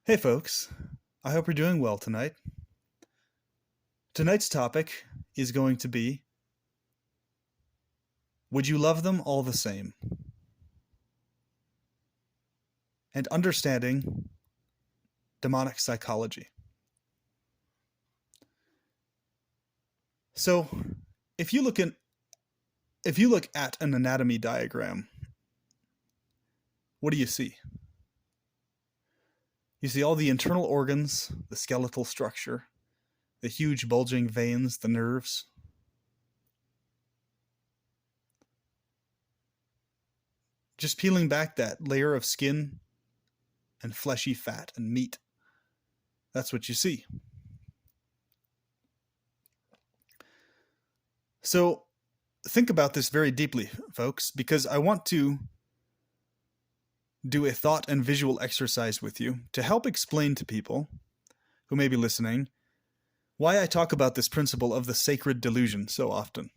Hey folks, I hope you're doing well tonight. Tonight's topic is going to be, would you love them all the same? And understanding demonic psychology. So, if you look at an anatomy diagram, what do you see? You see all the internal organs, the skeletal structure, the huge bulging veins, the nerves. Just peeling back that layer of skin and fleshy fat and meat. That's what you see. So think about this very deeply, folks, because I want to do a thought and visual exercise with you to help explain to people who may be listening why I talk about this principle of the sacred delusion so often.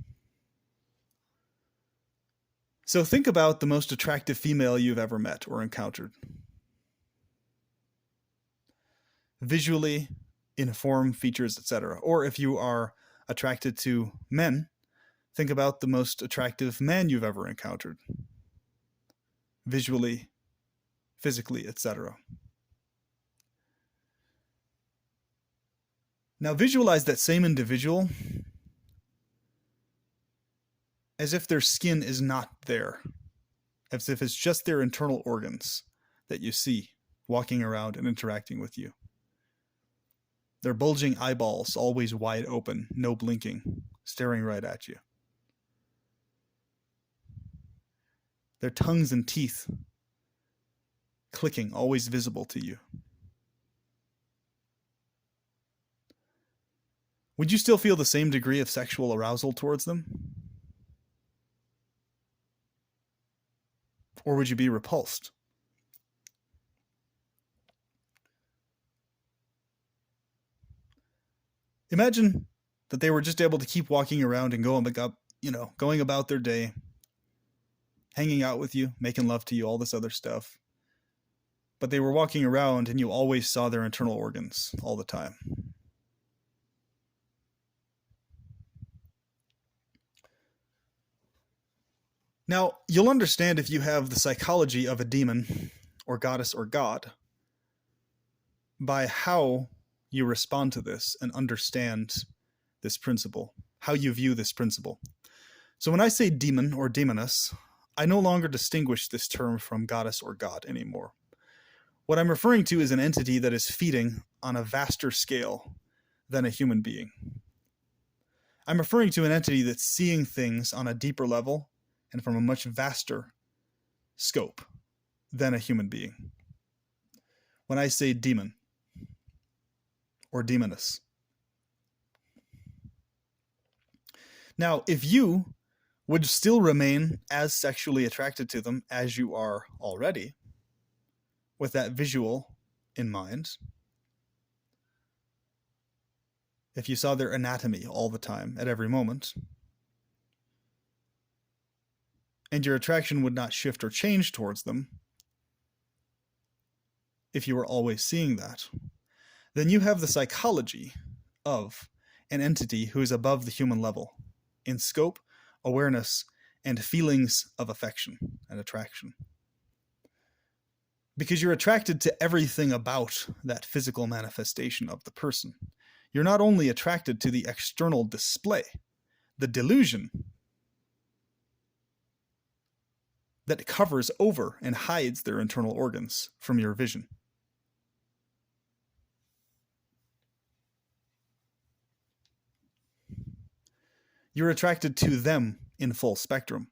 So think about the most attractive female you've ever met or encountered. Visually, in form, features, etc. Or if you are attracted to men, think about the most attractive man you've ever encountered. Visually, physically, etc. Now visualize that same individual as if their skin is not there, as if it's just their internal organs that you see walking around and interacting with you. Their bulging eyeballs always wide open, no blinking, staring right at you. Their tongues and teeth clicking, always visible to you. Would you still feel the same degree of sexual arousal towards them? Or would you be repulsed? Imagine that they were just able to keep walking around and going about their day, hanging out with you, making love to you, all this other stuff. But they were walking around and you always saw their internal organs all the time. Now, you'll understand if you have the psychology of a demon or goddess or god by how you respond to this and understand this principle, how you view this principle. So when I say demon or demoness, I no longer distinguish this term from goddess or god anymore. What I'm referring to is an entity that is feeding on a vaster scale than a human being. I'm referring to an entity that's seeing things on a deeper level and from a much vaster scope than a human being. When I say demon or demoness. Now, if you would still remain as sexually attracted to them as you are already, with that visual in mind, if you saw their anatomy all the time, at every moment, and your attraction would not shift or change towards them, if you were always seeing that, then you have the psychology of an entity who is above the human level in scope, awareness, and feelings of affection and attraction. Because you're attracted to everything about that physical manifestation of the person. You're not only attracted to the external display, the delusion that covers over and hides their internal organs from your vision. You're attracted to them in full spectrum.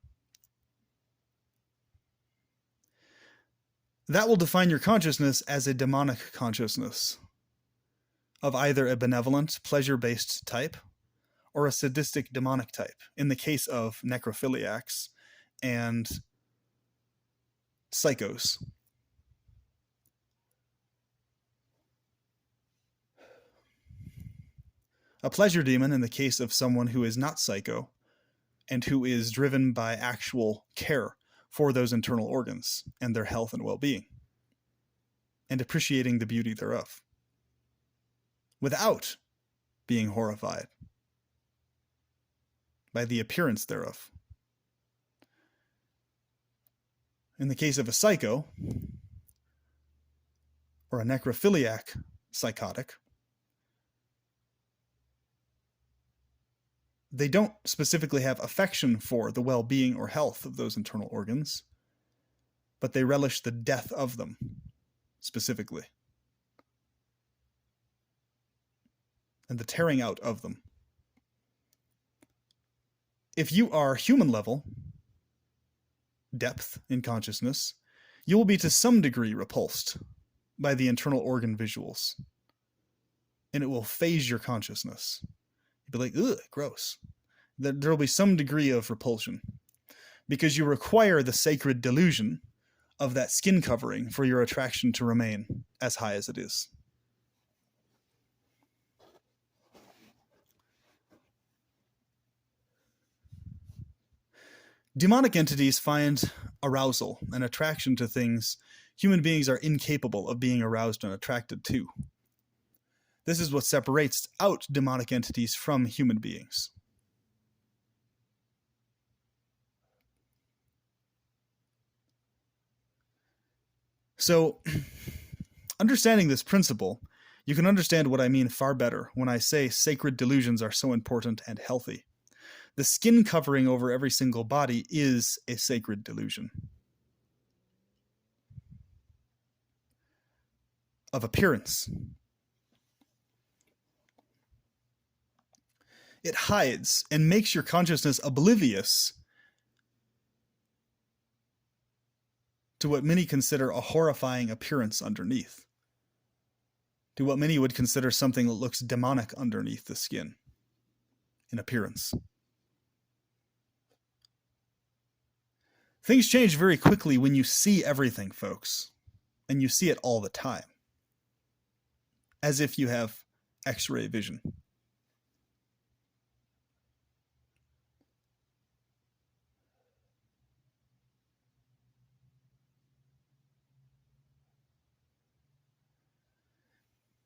That will define your consciousness as a demonic consciousness of either a benevolent, pleasure-based type or a sadistic demonic type, in the case of necrophiliacs and psychos. A pleasure demon in the case of someone who is not psycho and who is driven by actual care for those internal organs and their health and well-being. and appreciating the beauty thereof, without being horrified by the appearance thereof. In the case of a psycho, or a necrophiliac psychotic, they don't specifically have affection for the well-being or health of those internal organs, but they relish the death of them, specifically, and the tearing out of them. If you are human level, depth in consciousness, you will be to some degree repulsed by the internal organ visuals, and it will phase your consciousness. You'll be like, ugh, gross. There will be some degree of repulsion because you require the sacred delusion of that skin covering for your attraction to remain as high as it is. Demonic entities find arousal and attraction to things human beings are incapable of being aroused and attracted to. This is what separates out demonic entities from human beings. So, understanding this principle, you can understand what I mean far better when I say sacred delusions are so important and healthy. The skin covering over every single body is a sacred delusion of appearance. It hides and makes your consciousness oblivious to what many consider a horrifying appearance underneath, to what many would consider something that looks demonic underneath the skin in appearance. Things change very quickly when you see everything, folks, and you see it all the time, as if you have X-ray vision.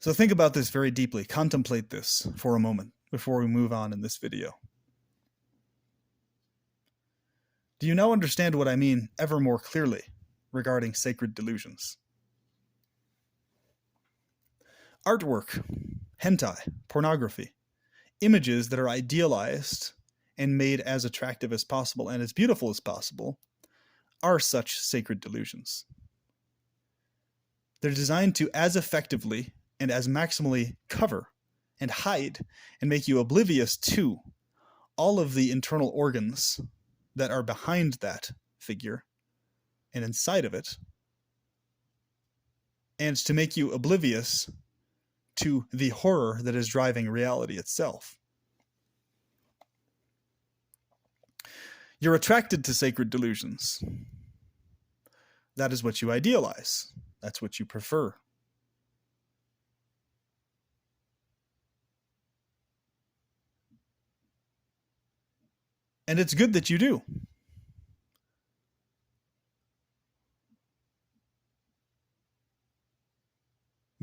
So think about this very deeply. Contemplate this for a moment before we move on in this video. Do you now understand what I mean ever more clearly regarding sacred delusions? Artwork, hentai, pornography, images that are idealized and made as attractive as possible and as beautiful as possible are such sacred delusions. They're designed to as effectively and as maximally cover and hide and make you oblivious to all of the internal organs that are behind that figure and inside of it, and to make you oblivious to the horror that is driving reality itself. You're attracted to sacred delusions. That is what you idealize. That's what you prefer. And it's good that you do.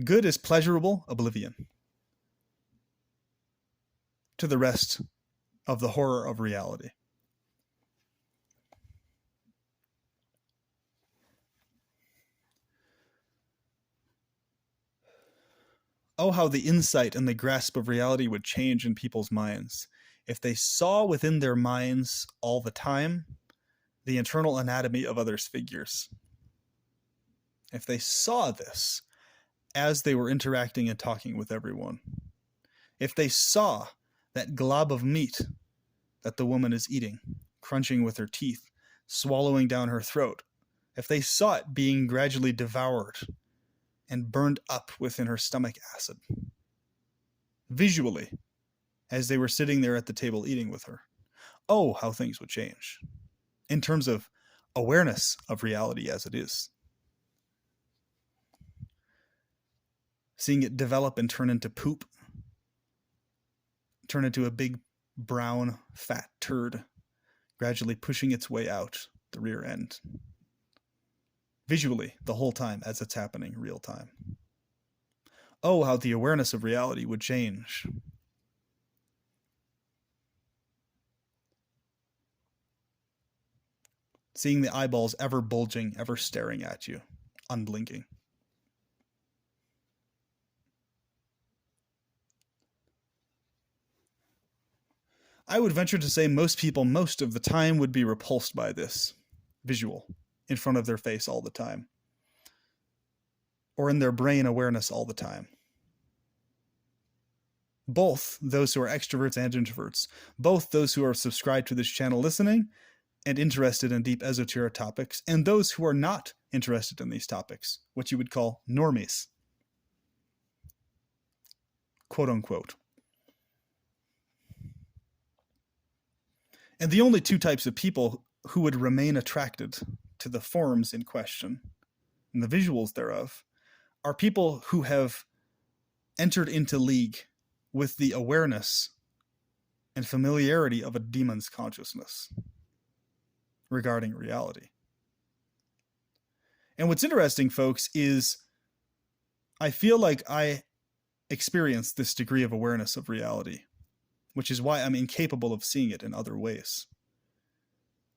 Good is pleasurable oblivion to the rest of the horror of reality. Oh, how the insight and the grasp of reality would change in people's minds if they saw within their minds all the time the internal anatomy of others' figures. If they saw this as they were interacting and talking with everyone. If they saw that glob of meat that the woman is eating, crunching with her teeth, swallowing down her throat, if they saw it being gradually devoured and burned up within her stomach acid, visually, as they were sitting there at the table eating with her, oh, how things would change in terms of awareness of reality as it is. Seeing it develop and turn into poop, turn into a big brown fat turd, gradually pushing its way out the rear end. visually the whole time as it's happening real time. Oh, how the awareness of reality would change. Seeing the eyeballs ever bulging, ever staring at you, unblinking. I would venture to say most people, most of the time, would be repulsed by this visual in front of their face all the time, or in their brain awareness all the time. Both those who are extroverts and introverts, both those who are subscribed to this channel listening and interested in deep esoteric topics, and those who are not interested in these topics, what you would call normies, quote unquote. And the only two types of people who would remain attracted to the forms in question and the visuals thereof are people who have entered into league with the awareness and familiarity of a demon's consciousness regarding reality. And what's interesting, folks, is I feel like I experience this degree of awareness of reality, which is why I'm incapable of seeing it in other ways,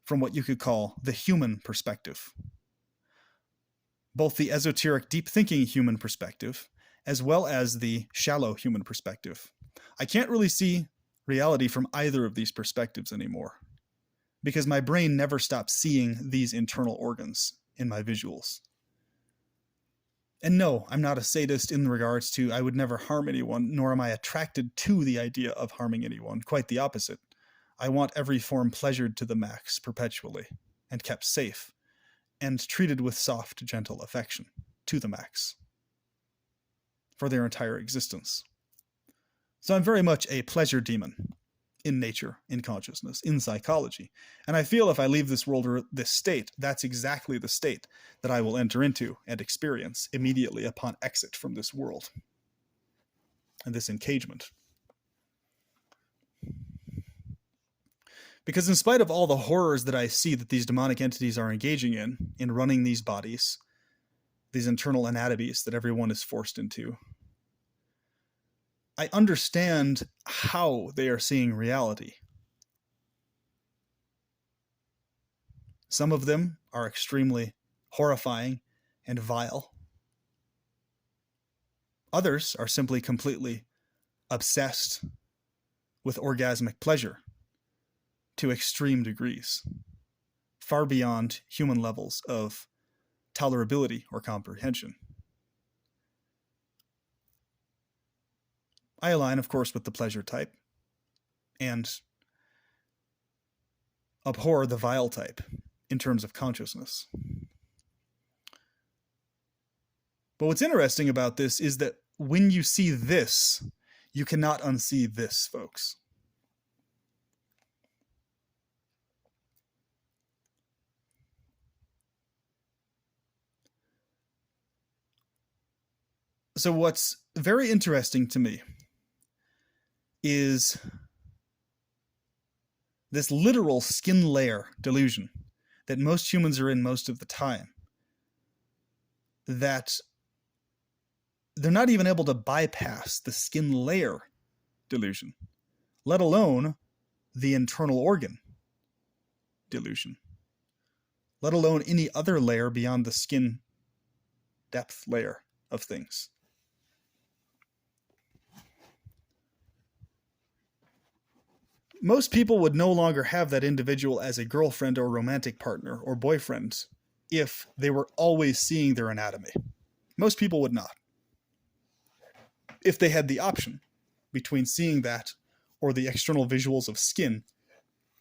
from what you could call the human perspective. Both the esoteric, deep-thinking human perspective, as well as the shallow human perspective. I can't really see reality from either of these perspectives anymore, because my brain never stops seeing these internal organs in my visuals. And no, I'm not a sadist in regards to I would never harm anyone, nor am I attracted to the idea of harming anyone. Quite the opposite. I want every form pleasured to the max perpetually, and kept safe, and treated with soft, gentle affection to the max for their entire existence. So I'm very much a pleasure demon in nature, in consciousness, in psychology. And I feel if I leave this world or this state, that's exactly the state that I will enter into and experience immediately upon exit from this world and this engagement. Because in spite of all the horrors that I see that these demonic entities are engaging in running these bodies, these internal anatomies that everyone is forced into, I understand how they are seeing reality. Some of them are extremely horrifying and vile. Others are simply completely obsessed with orgasmic pleasure to extreme degrees, far beyond human levels of tolerability or comprehension. I align, of course, with the pleasure type and abhor the vile type in terms of consciousness. But what's interesting about this is that when you see this, you cannot unsee this, folks. So what's very interesting to me is this literal skin layer delusion that most humans are in most of the time, that they're not even able to bypass the skin layer delusion, let alone the internal organ delusion, let alone any other layer beyond the skin depth layer of things. Most people would no longer have that individual as a girlfriend or romantic partner or boyfriend if they were always seeing their anatomy. Most people would not. If they had the option between seeing that or the external visuals of skin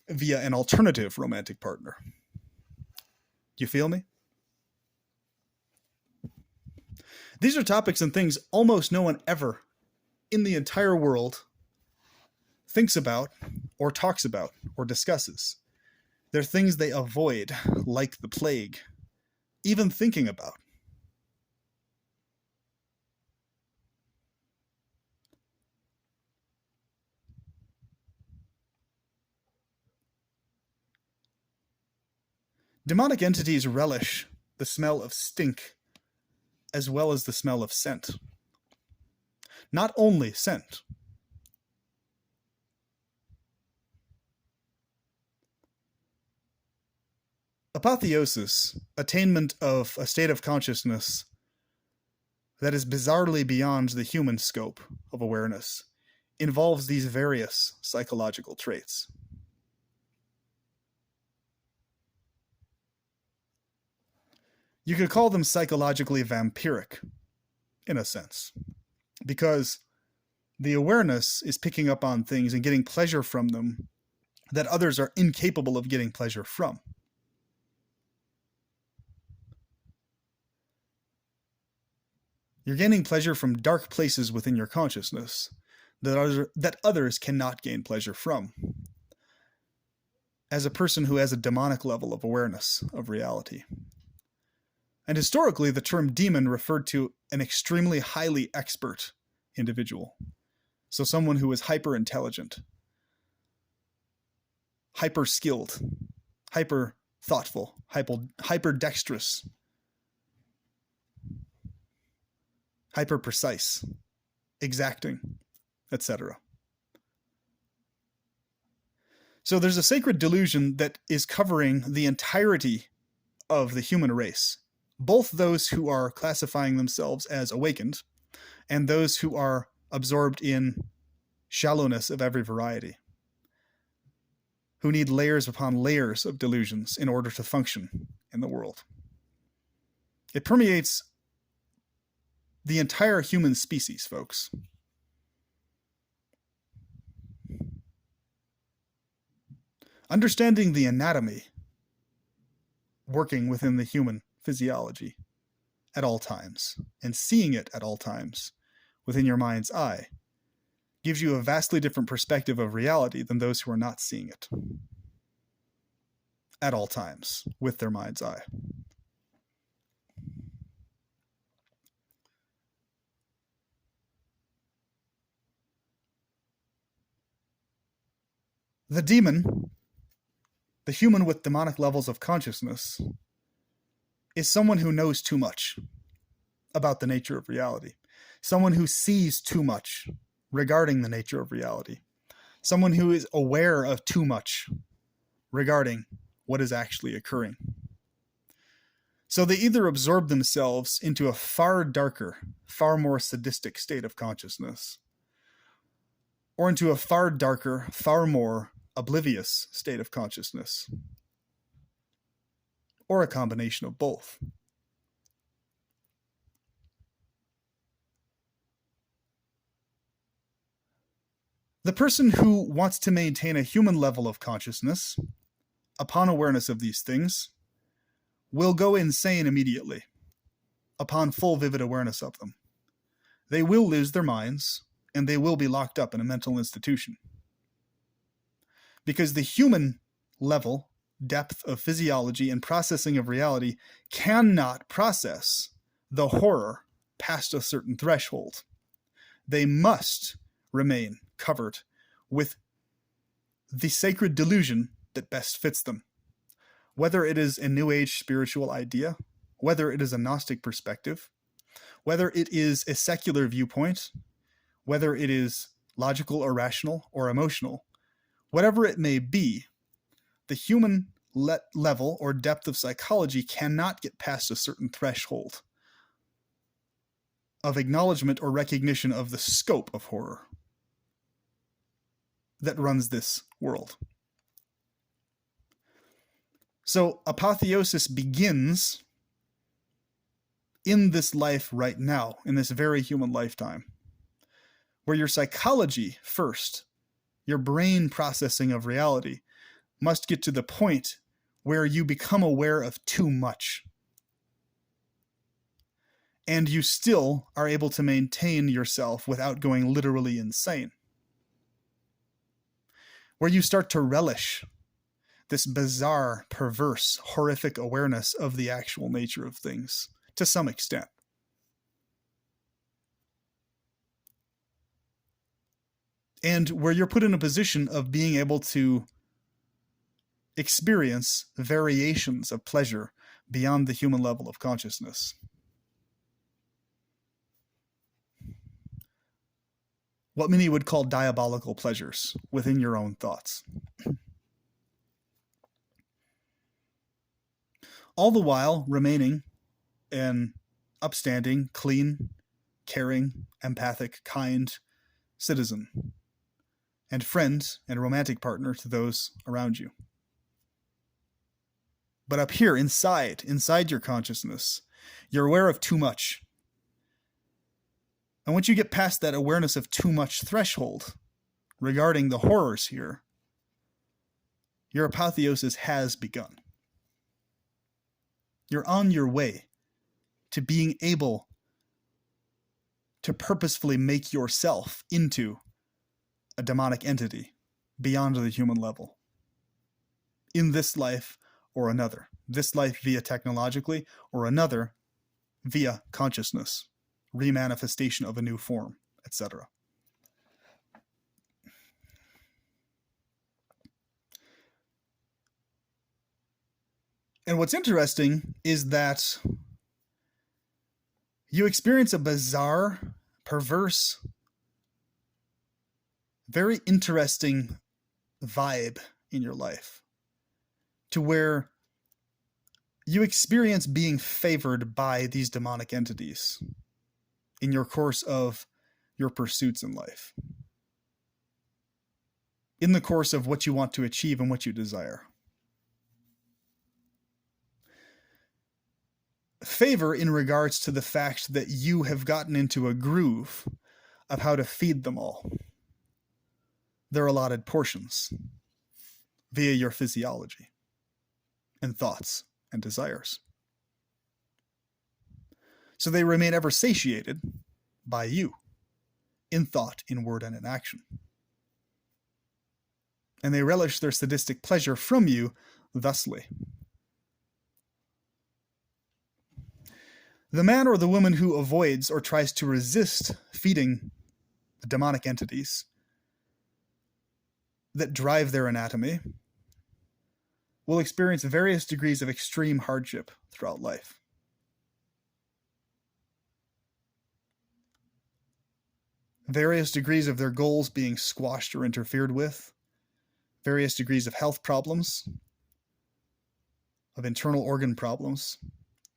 via an alternative romantic partner. Do you feel me? These are topics and things almost no one ever in the entire world thinks about or talks about or discusses. They're things they avoid like the plague, even thinking about. Demonic entities relish the smell of stink, as well as the smell of scent. Not only scent. Apotheosis, attainment of a state of consciousness that is bizarrely beyond the human scope of awareness, involves these various psychological traits. You could call them psychologically vampiric, in a sense, because the awareness is picking up on things and getting pleasure from them that others are incapable of getting pleasure from. You're gaining pleasure from dark places within your consciousness that others cannot gain pleasure from. As a person who has a demonic level of awareness of reality. And historically, the term demon referred to an extremely highly expert individual. So someone who is hyper intelligent, hyper skilled, hyper thoughtful, hyper dexterous, hyper precise, exacting, etc. So there's a sacred delusion that is covering the entirety of the human race, both those who are classifying themselves as awakened and those who are absorbed in shallowness of every variety, who need layers upon layers of delusions in order to function in the world. It permeates the entire human species, folks. Understanding the anatomy working within the human physiology at all times and seeing it at all times within your mind's eye gives you a vastly different perspective of reality than those who are not seeing it at all times with their mind's eye. The demon, the human with demonic levels of consciousness, is someone who knows too much about the nature of reality. Someone who sees too much regarding the nature of reality. Someone who is aware of too much regarding what is actually occurring. So they either absorb themselves into a far darker, far more sadistic state of consciousness, or into a far darker, far more oblivious state of consciousness, or a combination of both. The person who wants to maintain a human level of consciousness, upon awareness of these things, will go insane immediately, upon full vivid awareness of them. They will lose their minds, and they will be locked up in a mental institution. Because the human level, depth of physiology and processing of reality cannot process the horror past a certain threshold. They must remain covered with the sacred delusion that best fits them. Whether it is a New Age spiritual idea, whether it is a Gnostic perspective, whether it is a secular viewpoint, whether it is logical or rational or emotional, whatever it may be, the human level or depth of psychology cannot get past a certain threshold of acknowledgement or recognition of the scope of horror that runs this world. So apotheosis begins in this life right now, in this very human lifetime, where your psychology first, your brain processing of reality, must get to the point where you become aware of too much. And you still are able to maintain yourself without going literally insane. Where you start to relish this bizarre, perverse, horrific awareness of the actual nature of things, to some extent. And where you're put in a position of being able to experience variations of pleasure beyond the human level of consciousness. What many would call diabolical pleasures within your own thoughts. All the while remaining an upstanding, clean, caring, empathic, kind citizen and friend and romantic partner to those around you. But up here, inside your consciousness, you're aware of too much. And once you get past that awareness of too much threshold regarding the horrors here, your apotheosis has begun. You're on your way to being able to purposefully make yourself into a demonic entity beyond the human level. In this life or another. This life via technologically, or another via consciousness, remanifestation of a new form, etc. And what's interesting is that you experience a bizarre, perverse, very interesting vibe in your life, to where you experience being favored by these demonic entities in your course of your pursuits in life, in the course of what you want to achieve and what you desire. Favor in regards to the fact that you have gotten into a groove of how to feed them all their allotted portions via your physiology and thoughts and desires. So they remain ever satiated by you in thought, in word, and in action. And they relish their sadistic pleasure from you thusly. The man or the woman who avoids or tries to resist feeding the demonic entities that drive their anatomy will experience various degrees of extreme hardship throughout life. Various degrees of their goals being squashed or interfered with, various degrees of health problems, of internal organ problems,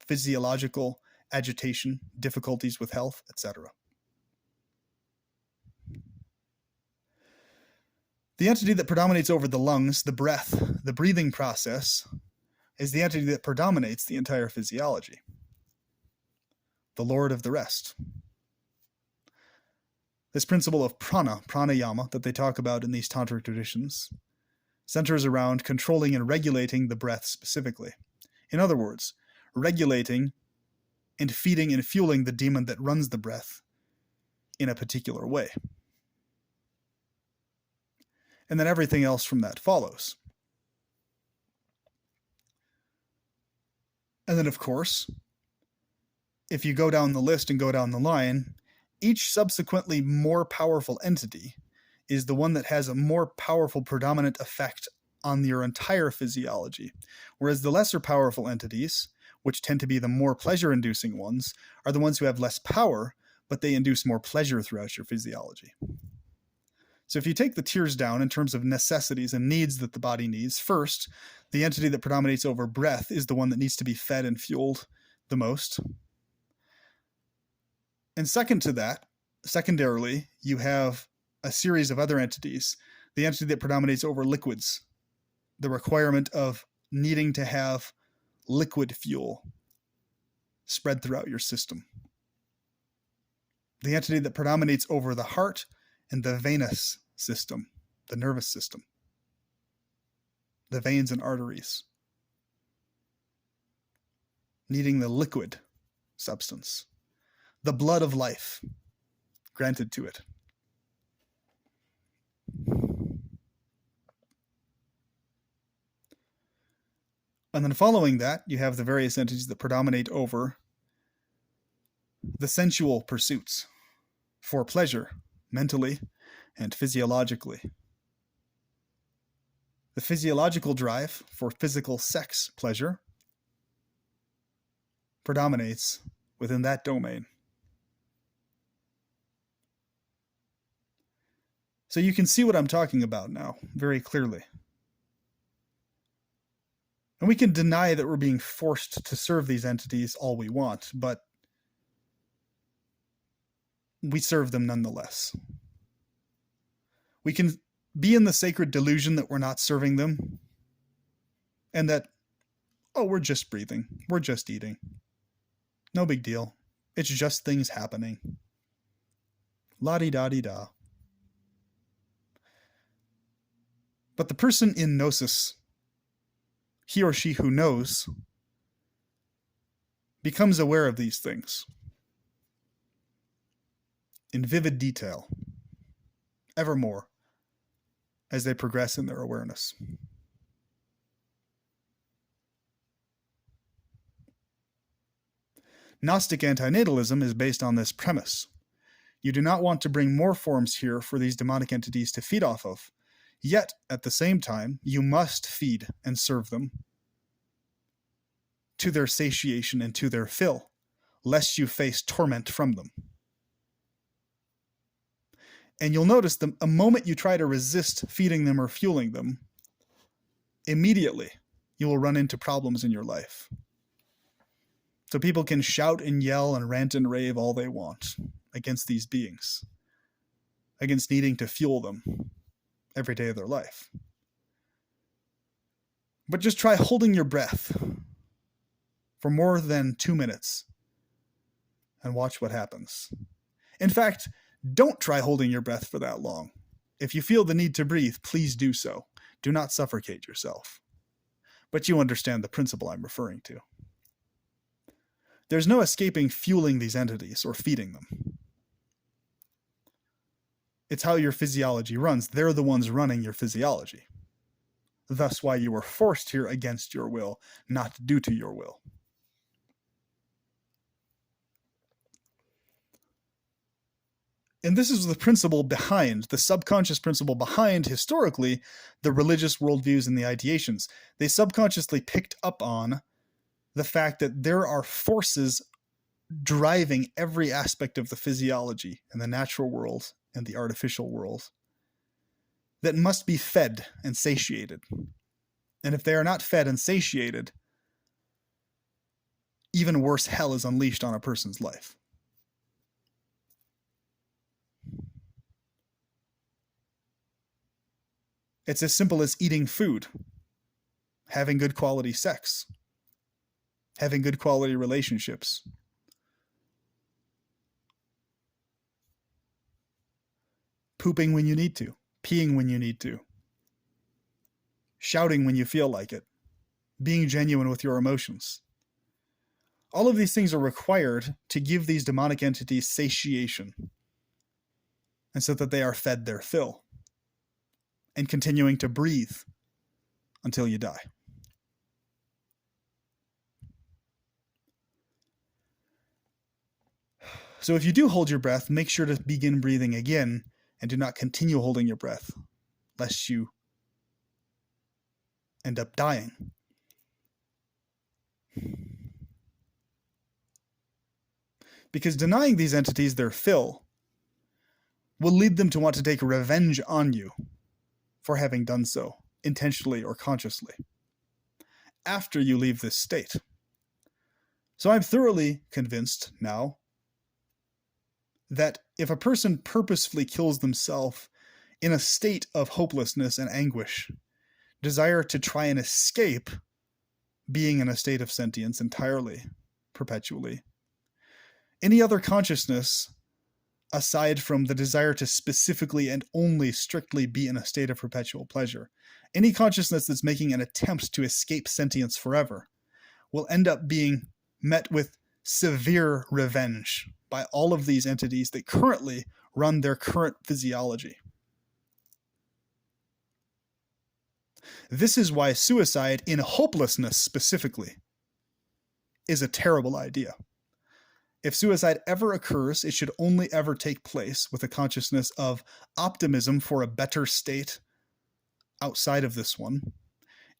physiological agitation, difficulties with health, etc. The entity that predominates over the lungs, the breath, the breathing process, is the entity that predominates the entire physiology. The Lord of the rest. This principle of pranayama, that they talk about in these tantric traditions, centers around controlling and regulating the breath specifically. In other words, regulating and feeding and fueling the demon that runs the breath in a particular way. And then everything else from that follows. And then, of course, if you go down the list and go down the line, each subsequently more powerful entity is the one that has a more powerful predominant effect on your entire physiology, whereas the lesser powerful entities, which tend to be the more pleasure-inducing ones, are the ones who have less power, but they induce more pleasure throughout your physiology. So if you take the tiers down in terms of necessities and needs that the body needs, first, the entity that predominates over breath is the one that needs to be fed and fueled the most. And second to that, secondarily, you have a series of other entities. The entity that predominates over liquids, the requirement of needing to have liquid fuel spread throughout your system. The entity that predominates over the heart and the venous system, the nervous system, the veins and arteries, needing the liquid substance, the blood of life granted to it. And then following that, you have the various entities that predominate over the sensual pursuits for pleasure, mentally and physiologically. The physiological drive for physical sex pleasure, predominates within that domain. So you can see what I'm talking about now very clearly. And we can deny that we're being forced to serve these entities all we want, but we serve them nonetheless. We can be in the sacred delusion that we're not serving them, and that, oh, we're just breathing, we're just eating. No big deal. It's just things happening. La-di-da-di-da. But the person in gnosis, he or she who knows, becomes aware of these things in vivid detail, evermore, as they progress in their awareness. Gnostic antinatalism is based on this premise. You do not want to bring more forms here for these demonic entities to feed off of, yet, at the same time, you must feed and serve them to their satiation and to their fill, lest you face torment from them. And you'll notice that a moment you try to resist feeding them or fueling them, immediately you will run into problems in your life. So people can shout and yell and rant and rave all they want against these beings, against needing to fuel them every day of their life. But just try holding your breath for more than 2 minutes and watch what happens. In fact, don't try holding your breath for that long. If you feel the need to breathe, please do so. Do not suffocate yourself. But you understand the principle I'm referring to. There's no escaping fueling these entities or feeding them. It's how your physiology runs. They're the ones running your physiology. Thus why you were forced here against your will, not due to your will. And this is the principle behind, the subconscious principle behind, historically, the religious worldviews and the ideations. They subconsciously picked up on the fact that there are forces driving every aspect of the physiology and the natural world and the artificial world that must be fed and satiated. And if they are not fed and satiated, even worse hell is unleashed on a person's life. It's as simple as eating food, having good quality sex, having good quality relationships, pooping when you need to, peeing when you need to, shouting when you feel like it, being genuine with your emotions. All of these things are required to give these demonic entities satiation, and so that they are fed their fill, and continuing to breathe until you die. So if you do hold your breath, make sure to begin breathing again and do not continue holding your breath, lest you end up dying. Because denying these entities their fill will lead them to want to take revenge on you for having done so, intentionally or consciously, after you leave this state. So I'm thoroughly convinced now that if a person purposefully kills themselves in a state of hopelessness and anguish, desire to try and escape being in a state of sentience entirely, perpetually, any other consciousness aside from the desire to specifically and only strictly be in a state of perpetual pleasure, any consciousness that's making an attempt to escape sentience forever will end up being met with severe revenge by all of these entities that currently run their current physiology. This is why suicide in hopelessness specifically is a terrible idea. If suicide ever occurs, it should only ever take place with a consciousness of optimism for a better state outside of this one,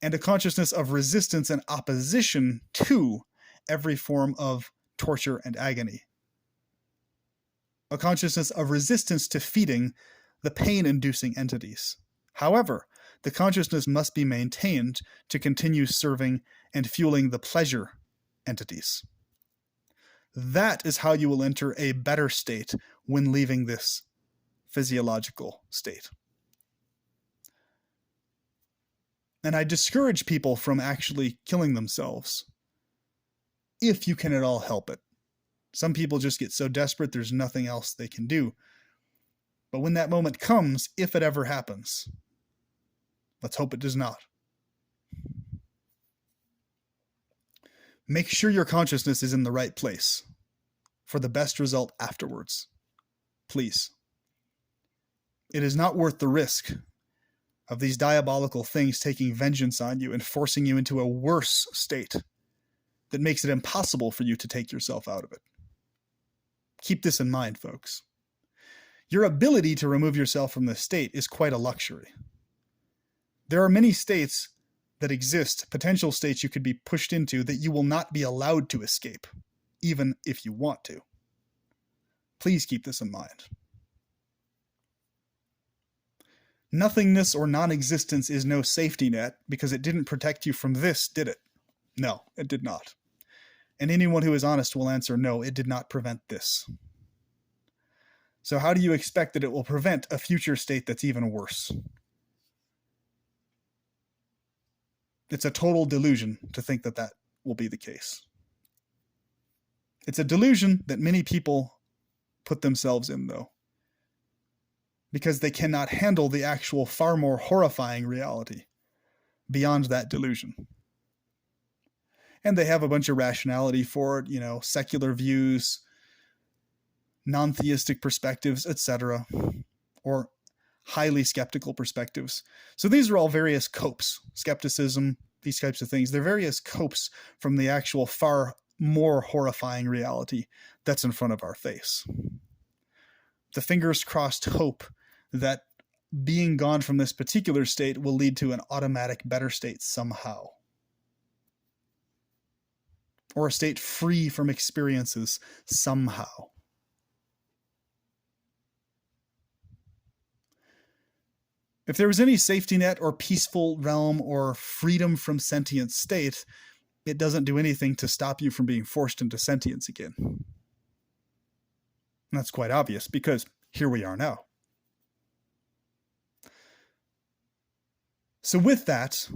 and a consciousness of resistance and opposition to every form of torture and agony. A consciousness of resistance to feeding the pain-inducing entities. However, the consciousness must be maintained to continue serving and fueling the pleasure entities. That is how you will enter a better state when leaving this physiological state. And I discourage people from actually killing themselves if you can at all help it. Some people just get so desperate there's nothing else they can do. But when that moment comes, if it ever happens, let's hope it does not. Make sure your consciousness is in the right place for the best result afterwards. Please. It is not worth the risk of these diabolical things taking vengeance on you and forcing you into a worse state that makes it impossible for you to take yourself out of it. Keep this in mind, folks. Your ability to remove yourself from this state is quite a luxury. There are many states that exist, potential states you could be pushed into that you will not be allowed to escape, even if you want to. Please keep this in mind. Nothingness or non-existence is no safety net because it didn't protect you from this, did it? No, it did not. And anyone who is honest will answer, no, it did not prevent this. So how do you expect that it will prevent a future state that's even worse? It's a total delusion to think that that will be the case. It's a delusion that many people put themselves in, though, because they cannot handle the actual far more horrifying reality beyond that delusion. And they have a bunch of rationality for it, secular views, non-theistic perspectives, etc., or highly skeptical perspectives. So these are all various copes. Skepticism, these types of things, they're various copes from the actual far more horrifying reality that's in front of our face. The fingers crossed hope that being gone from this particular state will lead to an automatic better state somehow. Or a state free from experiences somehow. If there was any safety net or peaceful realm or freedom from sentient state, it doesn't do anything to stop you from being forced into sentience again. And that's quite obvious because here we are now. So with that,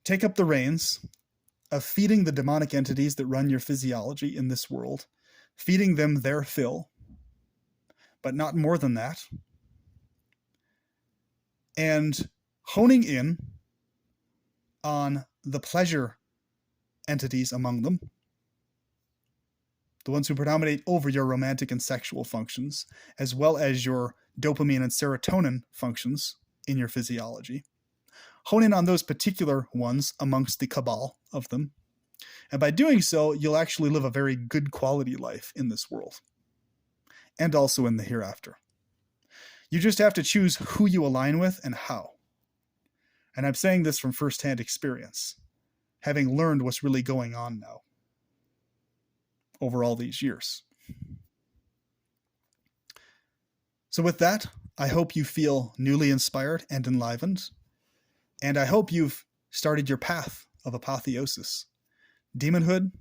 take up the reins of feeding the demonic entities that run your physiology in this world, feeding them their fill, but not more than that, and honing in on the pleasure entities among them, the ones who predominate over your romantic and sexual functions, as well as your dopamine and serotonin functions in your physiology. Hone in on those particular ones amongst the cabal of them. And by doing so, you'll actually live a very good quality life in this world and also in the hereafter. You just have to choose who you align with and how. And I'm saying this from firsthand experience, having learned what's really going on now over all these years. So with that, I hope you feel newly inspired and enlivened, and I hope you've started your path of apotheosis, demonhood,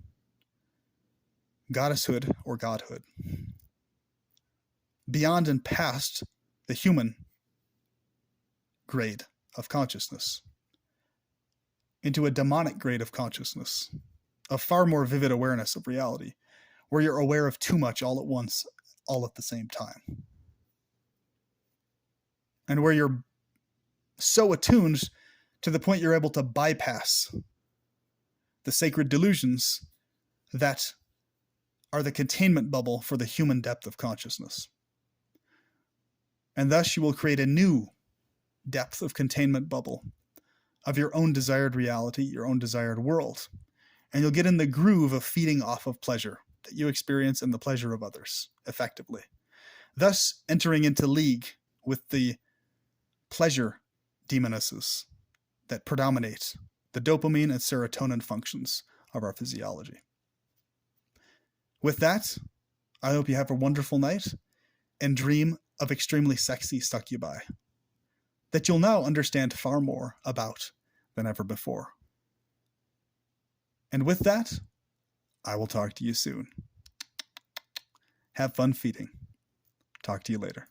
goddesshood, or godhood, beyond and past the human grade of consciousness, into a demonic grade of consciousness, a far more vivid awareness of reality, where you're aware of too much all at once, all at the same time. And where you're so attuned to the point you're able to bypass the sacred delusions that are the containment bubble for the human depth of consciousness. And thus you will create a new depth of containment bubble of your own desired reality, your own desired world. And you'll get in the groove of feeding off of pleasure that you experience and the pleasure of others effectively. Thus entering into league with the pleasure demonesses that predominate the dopamine and serotonin functions of our physiology. With that, I hope you have a wonderful night and dream of extremely sexy succubi that you'll now understand far more about than ever before. And with that, I will talk to you soon. Have fun feeding. Talk to you later.